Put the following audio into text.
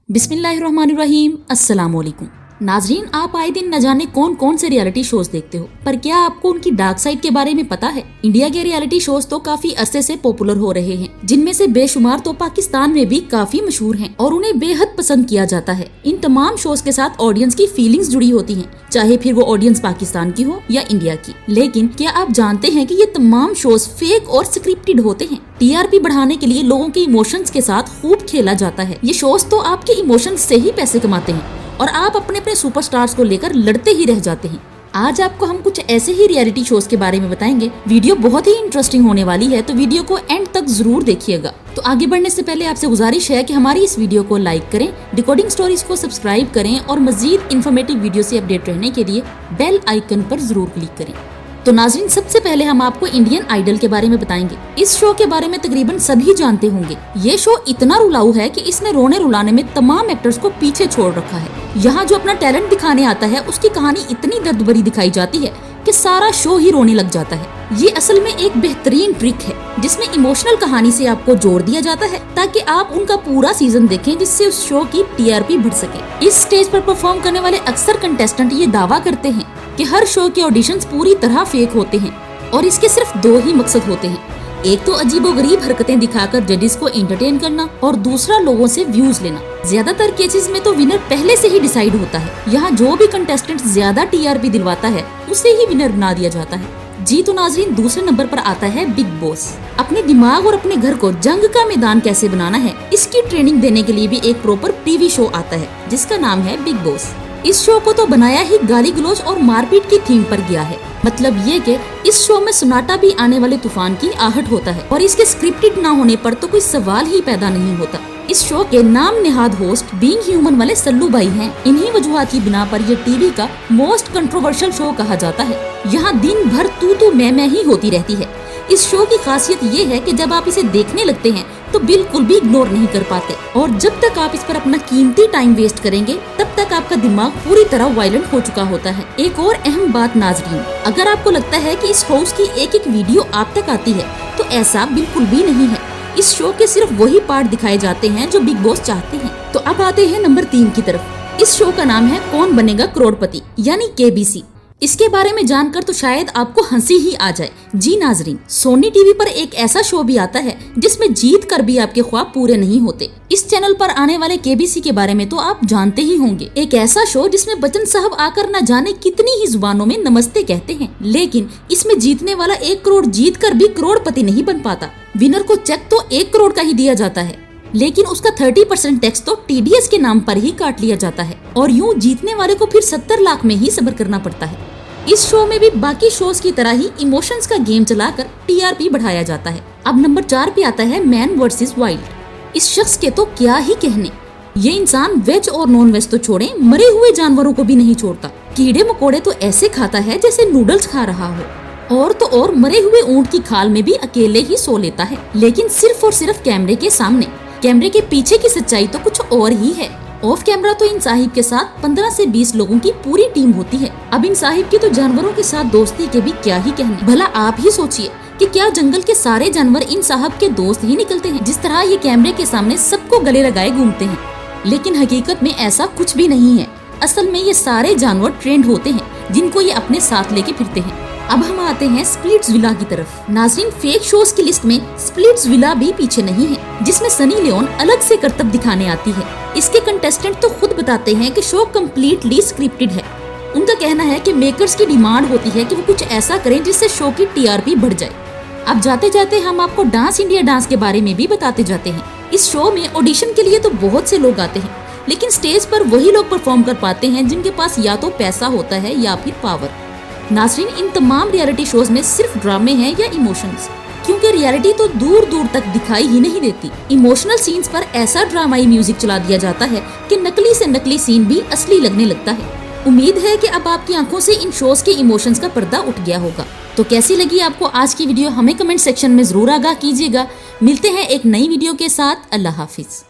बिस्मिल्लाहिर्रहमानिर्रहीम, अस्सलाम वालेकुम। नाजरीन, आप आए दिन न जाने कौन कौन से रियलिटी शोज देखते हो, पर क्या आपको उनकी डार्क साइड के बारे में पता है? इंडिया के रियलिटी शोज तो काफी अरसे से पॉपुलर हो रहे हैं, जिनमें से बेशुमार तो पाकिस्तान में भी काफी मशहूर हैं और उन्हें बेहद पसंद किया जाता है। इन तमाम शोज के साथ ऑडियंस की फीलिंग्स जुड़ी होती हैं, चाहे फिर वो ऑडियंस पाकिस्तान की हो या इंडिया की। लेकिन क्या आप जानते हैं कि ये तमाम शोज फेक और स्क्रिप्टेड होते हैं? टीआरपी बढ़ाने के लिए लोगों के इमोशंस के साथ खूब खेला जाता है। ये शोज तो आपके इमोशंस से ही पैसे कमाते हैं और आप अपने अपने सुपरस्टार्स को लेकर लड़ते ही रह जाते हैं। आज आपको हम कुछ ऐसे ही रियलिटी शोज के बारे में बताएंगे। वीडियो बहुत ही इंटरेस्टिंग होने वाली है, तो वीडियो को एंड तक जरूर देखिएगा। तो आगे बढ़ने से पहले आपसे गुजारिश है कि हमारी इस वीडियो को लाइक करें, डिकोडिंग स्टोरीज को सब्सक्राइब करें और मजीद इन्फॉर्मेटिव वीडियो से अपडेट रहने के लिए बेल आइकन पर जरूर क्लिक करें। तो नाज़रीन, सबसे पहले हम आपको इंडियन आइडल के बारे में बताएंगे। इस शो के बारे में तकरीबन सभी जानते होंगे। ये शो इतना रुलाऊ है कि इसने रोने रुलाने में तमाम एक्टर्स को पीछे छोड़ रखा है। यहाँ जो अपना टैलेंट दिखाने आता है, उसकी कहानी इतनी दर्द भरी दिखाई जाती है कि सारा शो ही रोने लग जाता है। ये असल में एक बेहतरीन ट्रिक है, जिसमें इमोशनल कहानी से आपको जोड़ दिया जाता है ताकि आप उनका पूरा सीजन देखें, जिससे उस शो की टीआरपी बढ़ सके। इस स्टेज पर परफॉर्म करने वाले अक्सर कंटेस्टेंट ये दावा करते हैं कि हर शो के ऑडिशंस पूरी तरह फेक होते हैं और इसके सिर्फ दो ही मकसद होते हैं। एक तो अजीबोगरीब हरकतें दिखाकर जजेस को एंटरटेन करना और दूसरा लोगों से व्यूज लेना। ज्यादातर केसेस में तो विनर पहले से ही डिसाइड होता है। यहाँ जो भी कंटेस्टेंट ज्यादा टीआरपी दिलवाता है, उसे ही विनर बना दिया जाता है। जी तो नाजरीन, दूसरे नंबर पर आता है बिग बॉस। अपने दिमाग और अपने घर को जंग का मैदान कैसे बनाना है, इसकी ट्रेनिंग देने के लिए भी एक प्रॉपर टीवी शो आता है, जिसका नाम है बिग बॉस। इस शो को तो बनाया ही गाली गलौज और मारपीट की थीम पर गया है। मतलब ये कि इस शो में सुनाटा भी आने वाले तूफान की आहट होता है और इसके स्क्रिप्टेड ना होने पर तो कोई सवाल ही पैदा नहीं होता। इस शो के नाम निहाद होस्ट बीइंग ह्यूमन वाले सल्लू भाई हैं। इन्हीं वजूहात की बिना पर ये टीवी का मोस्ट कंट्रोवर्शियल शो कहा जाता है। यहाँ दिन भर तू मैं ही होती रहती है। इस शो की खासियत ये है कि जब आप इसे देखने लगते हैं तो बिल्कुल भी इग्नोर नहीं कर पाते, और जब तक आप इस पर अपना कीमती टाइम वेस्ट करेंगे, तब तक आपका दिमाग पूरी तरह वायलेंट हो चुका होता है। एक और अहम बात नाजरीन, अगर आपको लगता है कि इस हाउस की एक एक वीडियो आप तक आती है, तो ऐसा बिल्कुल भी नहीं है। इस शो के सिर्फ वही पार्ट दिखाए जाते हैं जो बिग बॉस चाहते हैं। तो अब आते हैं नंबर 3 की तरफ। इस शो का नाम है कौन बनेगा करोड़पति, यानी केबीसी। इसके बारे में जानकर तो शायद आपको हंसी ही आ जाए। जी नाजरीन, सोनी टीवी पर एक ऐसा शो भी आता है जिसमें जीत कर भी आपके ख्वाब पूरे नहीं होते। इस चैनल पर आने वाले केबीसी के बारे में तो आप जानते ही होंगे। एक ऐसा शो जिसमें बच्चन साहब आकर न जाने कितनी ही जुबानों में नमस्ते कहते हैं, लेकिन इसमें जीतने वाला 1 करोड़ जीत कर भी करोड़पति नहीं बन पाता। विनर को चेक तो 1 करोड़ का ही दिया जाता है, लेकिन उसका 30% टैक्स तो टीडीएस के नाम पर ही काट लिया जाता है और यूँ जीतने वाले को फिर 70 लाख में ही सब्र करना पड़ता है। इस शो में भी बाकी शोज की तरह ही इमोशंस का गेम चलाकर टीआरपी बढ़ाया जाता है। अब नंबर 4 पे आता है मैन वर्सेस वाइल्ड। इस शख्स के तो क्या ही कहने। ये इंसान वेज और नॉन वेज तो छोड़े, मरे हुए जानवरों को भी नहीं छोड़ता। कीड़े मकोड़े तो ऐसे खाता है जैसे नूडल्स खा रहा हो, और तो और मरे हुए ऊंट की खाल में भी अकेले ही सो लेता है, लेकिन सिर्फ और सिर्फ कैमरे के सामने। कैमरे के पीछे की सच्चाई तो कुछ और ही है। ऑफ कैमरा तो इन साहिब के साथ 15 से 20 लोगों की पूरी टीम होती है। अब इन साहिब की तो जानवरों के साथ दोस्ती के भी क्या ही कहने। भला आप ही सोचिए कि क्या जंगल के सारे जानवर इन साहब के दोस्त ही निकलते हैं, जिस तरह ये कैमरे के सामने सबको गले लगाए घूमते हैं। लेकिन हकीकत में ऐसा कुछ भी नहीं है। असल में ये सारे जानवर ट्रेंड होते हैं, जिनको ये अपने साथ लेके फिरते हैं। अब हम आते हैं स्प्लिट्सविला की तरफ। नाज़रीन, फेक शोज की लिस्ट में स्प्लिट्सविला भी पीछे नहीं है, जिसमें सनी लियोन अलग से करतब दिखाने आती है। इसके कंटेस्टेंट तो खुद बताते हैं कि शो कम्प्लीटली स्क्रिप्टेड है। उनका कहना है कि मेकर्स की डिमांड होती है कि वो कुछ ऐसा करें जिससे शो की टीआरपी बढ़ जाए। अब जाते जाते हम आपको डांस इंडिया डांस के बारे में भी बताते जाते हैं। इस शो में ऑडिशन के लिए तो बहुत से लोग आते हैं, लेकिन स्टेज पर वही लोग परफॉर्म कर पाते हैं जिनके पास या तो पैसा होता है या फिर पावर। नाज़रीन, इन तमाम रियलिटी शोज में सिर्फ ड्रामे हैं या इमोशंस, क्योंकि रियलिटी तो दूर दूर तक दिखाई ही नहीं देती। इमोशनल सीन्स पर ऐसा ड्रामाई म्यूजिक चला दिया जाता है कि नकली से नकली सीन भी असली लगने लगता है। उम्मीद है कि अब आपकी आंखों से इन शोज के इमोशंस का पर्दा उठ गया होगा। तो कैसी लगी आपको आज की वीडियो, हमें कमेंट सेक्शन में जरूर आगाह कीजिएगा। मिलते हैं एक नई वीडियो के साथ। अल्लाह हाफिज।